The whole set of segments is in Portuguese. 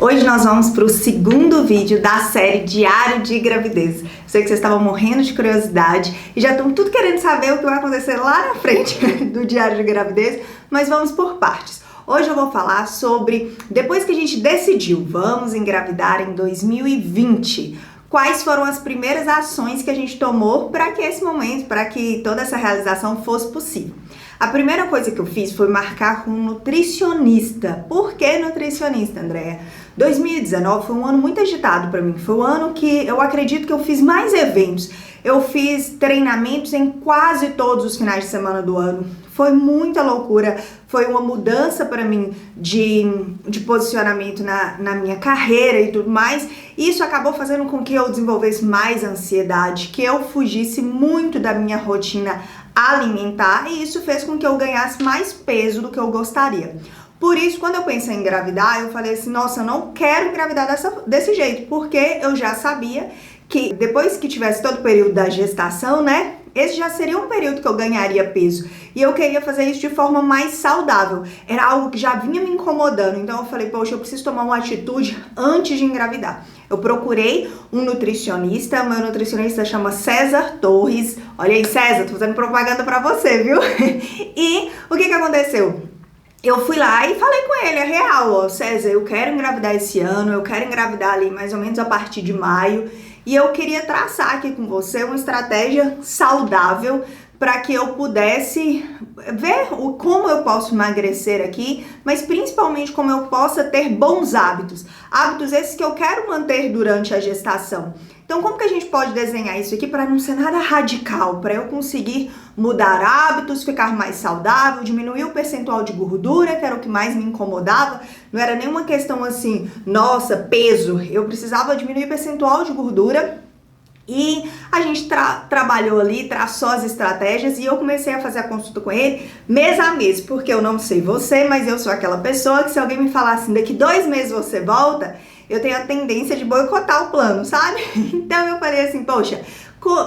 Hoje nós vamos para o segundo vídeo da série Diário de Gravidez. Sei que vocês estavam morrendo de curiosidade e já estão tudo querendo saber o que vai acontecer lá na frente do Diário de Gravidez, mas vamos por partes. Hoje eu vou falar sobre, depois que a gente decidiu, vamos engravidar em 2020, quais foram as primeiras ações que a gente tomou para que esse momento, para que toda essa realização fosse possível. A primeira coisa que eu fiz foi marcar com um nutricionista. Por que nutricionista, Andréia? 2019 foi um ano muito agitado para mim. Foi um ano que eu acredito que eu fiz mais eventos. Eu fiz treinamentos em quase todos os finais de semana do ano. Foi muita loucura, foi uma mudança para mim de posicionamento na minha carreira e tudo mais. Isso acabou fazendo com que eu desenvolvesse mais ansiedade, que eu fugisse muito da minha rotina alimentar, e isso fez com que eu ganhasse mais peso do que eu gostaria. Por isso, quando eu pensei em engravidar, eu falei assim, nossa, eu não quero engravidar desse jeito, porque eu já sabia que depois que tivesse todo o período da gestação, né, esse já seria um período que eu ganharia peso. E eu queria fazer isso de forma mais saudável. Era algo que já vinha me incomodando. Então eu falei, poxa, eu preciso tomar uma atitude antes de engravidar. Eu procurei um nutricionista, meu nutricionista chama César Torres. Olha aí, César, tô fazendo propaganda pra você, viu? E o que aconteceu? Eu fui lá e falei com ele, é real, ó, César, eu quero engravidar esse ano, eu quero engravidar ali mais ou menos a partir de maio. E eu queria traçar aqui com você uma estratégia saudável para que eu pudesse ver como eu posso emagrecer aqui, mas principalmente como eu possa ter bons hábitos. Hábitos esses que eu quero manter durante a gestação. Então, como que a gente pode desenhar isso aqui para não ser nada radical, para eu conseguir mudar hábitos, ficar mais saudável, diminuir o percentual de gordura, que era o que mais me incomodava. Não era nenhuma questão assim, nossa, peso. Eu precisava diminuir o percentual de gordura. E a gente trabalhou ali, traçou as estratégias e eu comecei a fazer a consulta com ele mês a mês, porque eu não sei você, mas eu sou aquela pessoa que se alguém me falar assim, daqui 2 meses você volta, eu tenho a tendência de boicotar o plano, sabe? Então eu falei assim, poxa,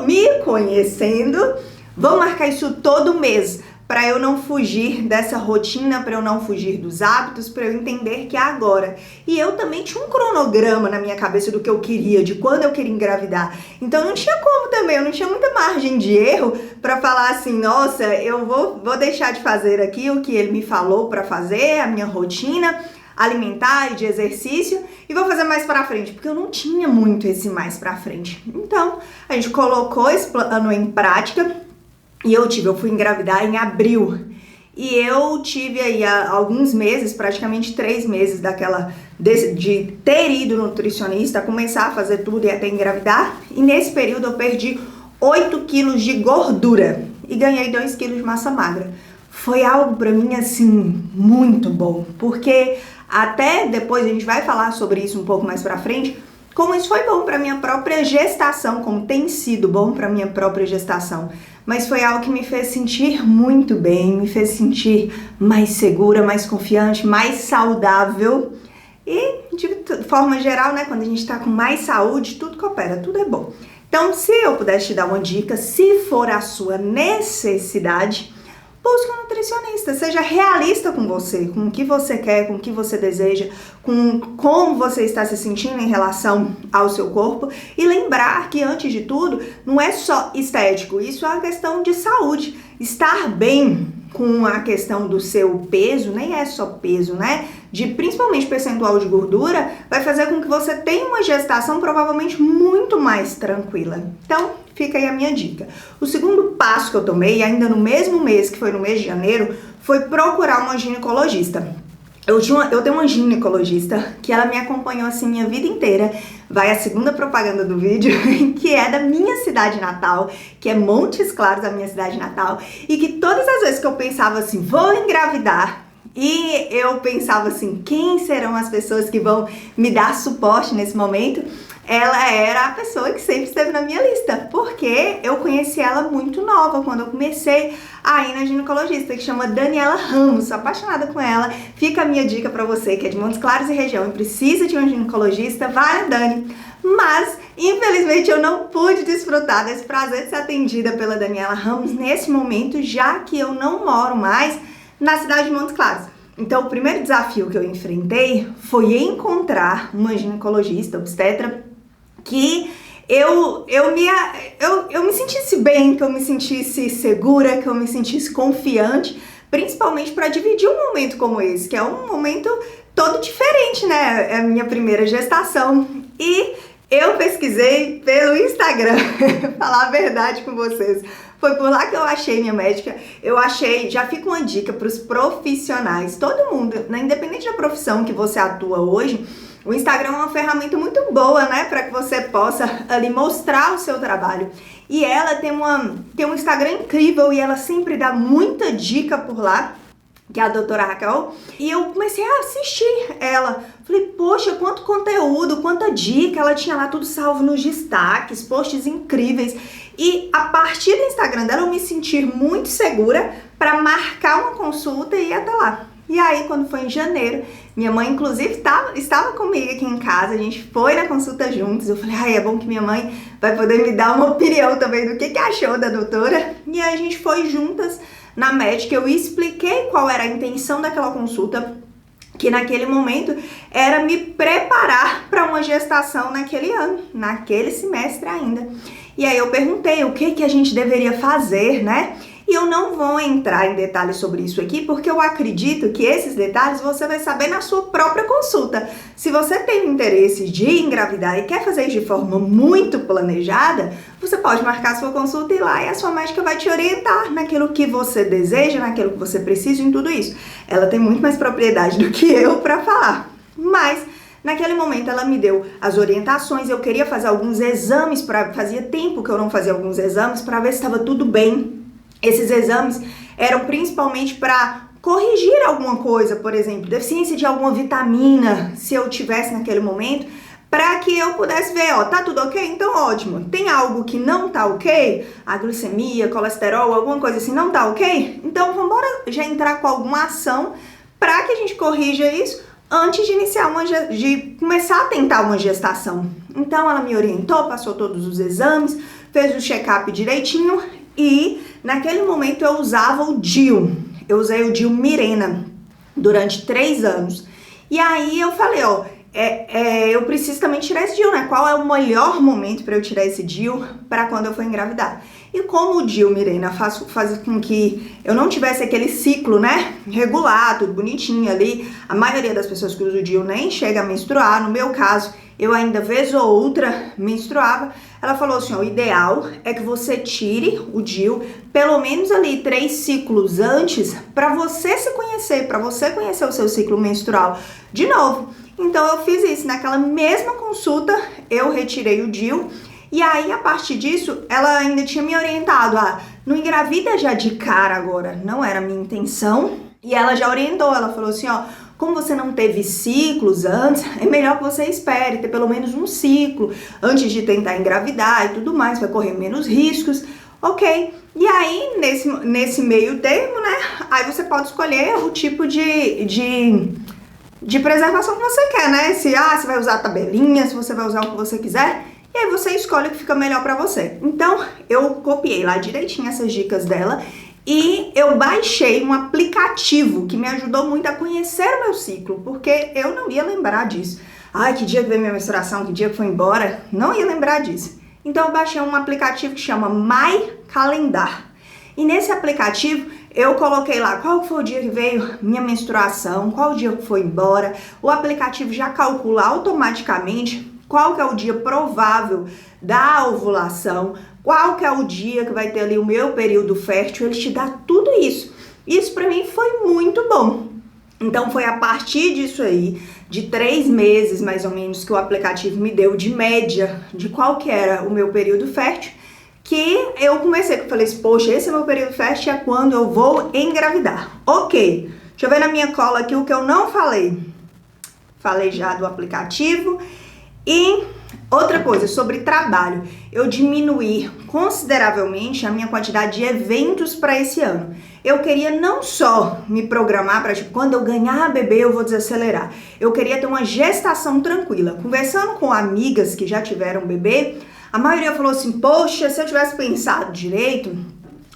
me conhecendo, vou marcar isso todo mês, para eu não fugir dessa rotina, para eu não fugir dos hábitos, para eu entender que é agora. E eu também tinha um cronograma na minha cabeça do que eu queria, de quando eu queria engravidar. Então não tinha como também, eu não tinha muita margem de erro para falar assim, nossa, eu vou deixar de fazer aqui o que ele me falou para fazer, a minha rotina alimentar e de exercício, e vou fazer mais pra frente, porque eu não tinha muito esse mais pra frente. Então, a gente colocou esse plano em prática, e eu fui engravidar em abril. E eu tive aí alguns meses, praticamente 3 meses de ter ido no nutricionista, começar a fazer tudo e até engravidar. E nesse período eu perdi 8 quilos de gordura e ganhei 2 quilos de massa magra. Foi algo pra mim, assim, muito bom, porque até depois a gente vai falar sobre isso um pouco mais pra frente, como isso foi bom pra minha própria gestação, como tem sido bom pra minha própria gestação. Mas foi algo que me fez sentir muito bem, me fez sentir mais segura, mais confiante, mais saudável. E de forma geral, né, quando a gente tá com mais saúde, tudo coopera, tudo é bom. Então, se eu pudesse te dar uma dica, se for a sua necessidade, busque um nutricionista, seja realista com você, com o que você quer, com o que você deseja, com como você está se sentindo em relação ao seu corpo, e lembrar que, antes de tudo, não é só estético, isso é uma questão de saúde. Estar bem com a questão do seu peso, nem é só peso, né? Principalmente percentual de gordura, vai fazer com que você tenha uma gestação provavelmente muito mais tranquila. Então, fica aí a minha dica. O segundo passo que eu tomei, ainda no mesmo mês, que foi no mês de janeiro, foi procurar uma ginecologista. Eu tenho uma ginecologista que ela me acompanhou assim minha vida inteira. Vai a segunda propaganda do vídeo, que é da minha cidade natal, que é Montes Claros, a minha cidade natal, e que todas as vezes que eu pensava assim, vou engravidar, e eu pensava assim, quem serão as pessoas que vão me dar suporte nesse momento? Ela era a pessoa que sempre esteve na minha lista, porque eu conheci ela muito nova, quando eu comecei a ir na ginecologista, que chama Daniela Ramos, sou apaixonada com ela. Fica a minha dica pra você, que é de Montes Claros e região, e precisa de um ginecologista, vai na Dani. Mas, infelizmente, eu não pude desfrutar desse prazer de ser atendida pela Daniela Ramos nesse momento, já que eu não moro mais na cidade de Montes Claros. Então, o primeiro desafio que eu enfrentei foi encontrar uma ginecologista, obstetra, que eu me sentisse bem, que eu me sentisse segura, que eu me sentisse confiante, principalmente para dividir um momento como esse, que é um momento todo diferente, né? É a minha primeira gestação. E eu pesquisei pelo Instagram, falar a verdade com vocês. Foi por lá que eu achei minha médica. Eu achei, já fica uma dica para os profissionais, todo mundo, né, independente da profissão que você atua hoje, o Instagram é uma ferramenta muito boa, né, para que você possa ali mostrar o seu trabalho. E ela tem um Instagram incrível e ela sempre dá muita dica por lá, que é a doutora Raquel, e eu comecei a assistir ela. Falei, poxa, quanto conteúdo, quanta dica, ela tinha lá tudo salvo nos destaques, posts incríveis. E a partir do Instagram dela eu me senti muito segura para marcar uma consulta e ir até lá. E aí, quando foi em janeiro, minha mãe, inclusive, estava comigo aqui em casa, a gente foi na consulta juntos. Eu falei, ai, é bom que minha mãe vai poder me dar uma opinião também do que achou da doutora. E aí a gente foi juntas na médica, eu expliquei qual era a intenção daquela consulta, que naquele momento era me preparar para uma gestação naquele ano, naquele semestre ainda. E aí eu perguntei o que a gente deveria fazer, né? E eu não vou entrar em detalhes sobre isso aqui, porque eu acredito que esses detalhes você vai saber na sua própria consulta. Se você tem interesse de engravidar e quer fazer isso de forma muito planejada, você pode marcar a sua consulta e ir lá e a sua médica vai te orientar naquilo que você deseja, naquilo que você precisa, em tudo isso. Ela tem muito mais propriedade do que eu para falar, mas naquele momento ela me deu as orientações. Eu queria fazer alguns exames, fazia tempo que eu não fazia alguns exames para ver se estava tudo bem. Esses exames eram principalmente para corrigir alguma coisa, por exemplo, deficiência de alguma vitamina, se eu tivesse naquele momento, para que eu pudesse ver, ó, tá tudo ok? Então ótimo. Tem algo que não tá ok? A glicemia, colesterol, alguma coisa assim não tá ok? Então vamos já entrar com alguma ação para que a gente corrija isso antes de iniciar de começar a tentar uma gestação. Então ela me orientou, passou todos os exames, fez o check-up direitinho e naquele momento eu usava o DIU. Eu usei o DIU Mirena durante 3 anos. E aí eu falei, ó, eu preciso também tirar esse DIU, né? Qual é o melhor momento para eu tirar esse DIU para quando eu for engravidar? E como o DIU Mirena faz com que eu não tivesse aquele ciclo, né, regular, tudo bonitinho ali, a maioria das pessoas que usam o DIU nem chega a menstruar. No meu caso, eu ainda vez ou outra menstruava. Ela falou assim, ó, o ideal é que você tire o DIU pelo menos ali 3 ciclos antes para você se conhecer, para você conhecer o seu ciclo menstrual de novo. Então eu fiz isso, naquela mesma consulta eu retirei o DIU e aí a partir disso ela ainda tinha me orientado a não engravida já de cara agora, não era a minha intenção. E ela já orientou, ela falou assim, ó, como você não teve ciclos antes, é melhor que você espere ter pelo menos um ciclo antes de tentar engravidar e tudo mais, vai correr menos riscos, ok? E aí, nesse meio termo, né, aí você pode escolher o tipo de preservação que você quer, né? Se você vai usar a tabelinha, se você vai usar o que você quiser, e aí você escolhe o que fica melhor pra você. Então, eu copiei lá direitinho essas dicas dela, e eu baixei um aplicativo que me ajudou muito a conhecer o meu ciclo, porque eu não ia lembrar disso. Ai, que dia que veio minha menstruação, que dia que foi embora, não ia lembrar disso. Então eu baixei um aplicativo que chama My Calendar. E nesse aplicativo eu coloquei lá qual foi o dia que veio minha menstruação, qual o dia que foi embora. O aplicativo já calcula automaticamente qual que é o dia provável da ovulação, qual que é o dia que vai ter ali o meu período fértil, ele te dá tudo isso. Isso pra mim foi muito bom. Então foi a partir disso aí, de 3 meses mais ou menos, que o aplicativo me deu de média de qual que era o meu período fértil, que eu comecei, eu falei assim, poxa, esse é meu período fértil, é quando eu vou engravidar. Ok, deixa eu ver na minha cola aqui o que eu não falei. Falei já do aplicativo. E outra coisa, sobre trabalho, eu diminuí consideravelmente a minha quantidade de eventos para esse ano. Eu queria não só me programar para, tipo, quando eu ganhar bebê eu vou desacelerar. Eu queria ter uma gestação tranquila. Conversando com amigas que já tiveram bebê, a maioria falou assim, poxa, se eu tivesse pensado direito,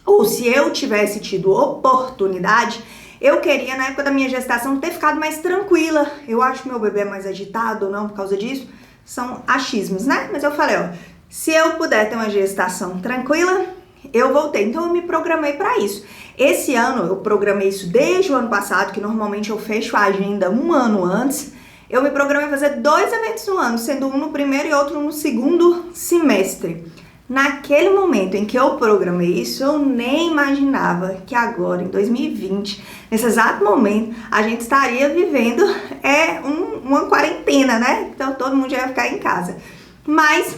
ou se eu tivesse tido oportunidade, Eu queria, na época da minha gestação, ter ficado mais tranquila. Eu acho que meu bebê é mais agitado ou não por causa disso. São achismos, né? Mas eu falei, ó, se eu puder ter uma gestação tranquila, eu voltei. Então eu me programei para isso. Esse ano, eu programei isso desde o ano passado, que normalmente eu fecho a agenda um ano antes. Eu me programei a fazer 2 eventos no ano, sendo um no primeiro e outro no segundo semestre. Naquele momento em que eu programei isso, eu nem imaginava que agora, em 2020, nesse exato momento, a gente estaria vivendo uma quarentena, né? Então todo mundo já ia ficar em casa. Mas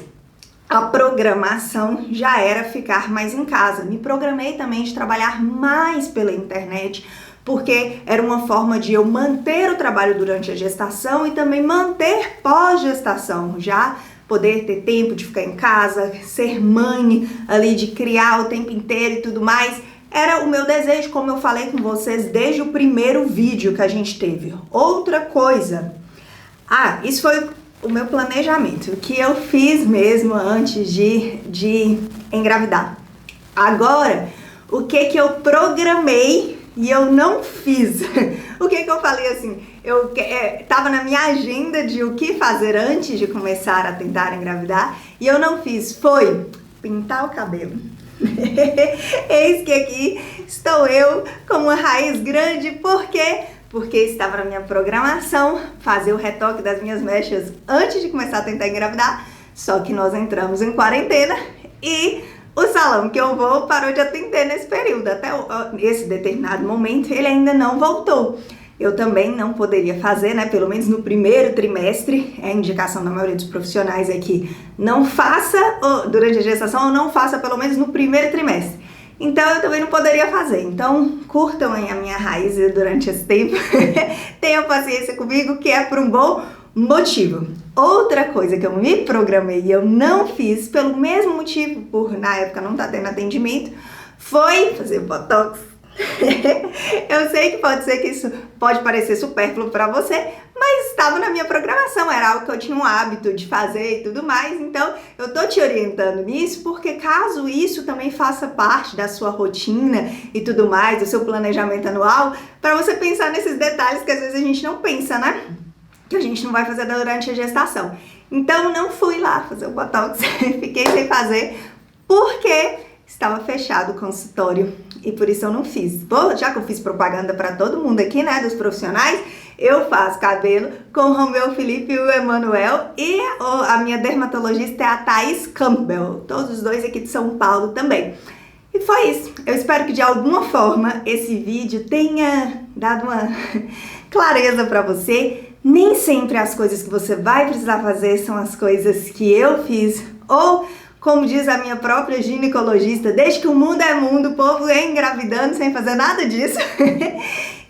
a programação já era ficar mais em casa. Me programei também de trabalhar mais pela internet, porque era uma forma de eu manter o trabalho durante a gestação e também manter pós-gestação, já poder ter tempo de ficar em casa, ser mãe ali, de criar o tempo inteiro e tudo mais. Era o meu desejo, como eu falei com vocês desde o primeiro vídeo que a gente teve. Outra coisa, isso foi o meu planejamento, o que eu fiz mesmo antes de engravidar. Agora, o que eu programei e eu não fiz. O que eu falei assim, tava na minha agenda de o que fazer antes de começar a tentar engravidar e eu não fiz, foi pintar o cabelo. Eis que aqui estou eu com uma raiz grande, por quê? Porque estava na minha programação fazer o retoque das minhas mechas antes de começar a tentar engravidar, só que nós entramos em quarentena e o salão que eu vou parou de atender nesse período, até esse determinado momento ele ainda não voltou. Eu também não poderia fazer, né, pelo menos no primeiro trimestre, a indicação da maioria dos profissionais é que não faça durante a gestação ou não faça pelo menos no primeiro trimestre. Então eu também não poderia fazer. Então curtam aí a minha raiz durante esse tempo, tenham paciência comigo que é por um bom motivo. Outra coisa que eu me programei e eu não fiz, pelo mesmo motivo, por na época não tá tendo atendimento, foi fazer botox. Eu sei que pode ser que isso pode parecer supérfluo para você, mas estava na minha programação, era algo que eu tinha um hábito de fazer e tudo mais, então eu tô te orientando nisso, porque caso isso também faça parte da sua rotina e tudo mais, do seu planejamento anual, para você pensar nesses detalhes que às vezes a gente não pensa, né? Que a gente não vai fazer durante a gestação. Então não fui lá fazer o botox, fiquei sem fazer, porque estava fechado o consultório e por isso eu não fiz. Bom, já que eu fiz propaganda para todo mundo aqui, né, dos profissionais, eu faço cabelo com o Romeu Felipe e o Emanuel e a minha dermatologista é a Thaís Campbell, todos os dois aqui de São Paulo também. E foi isso. Eu espero que de alguma forma esse vídeo tenha dado uma clareza para você. Nem sempre as coisas que você vai precisar fazer são as coisas que eu fiz, ou como diz a minha própria ginecologista, desde que o mundo é mundo, o povo é engravidando sem fazer nada disso.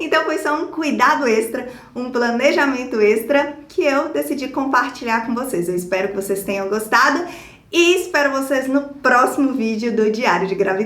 Então foi só um cuidado extra, um planejamento extra que eu decidi compartilhar com vocês. Eu espero que vocês tenham gostado e espero vocês no próximo vídeo do Diário de Gravidez.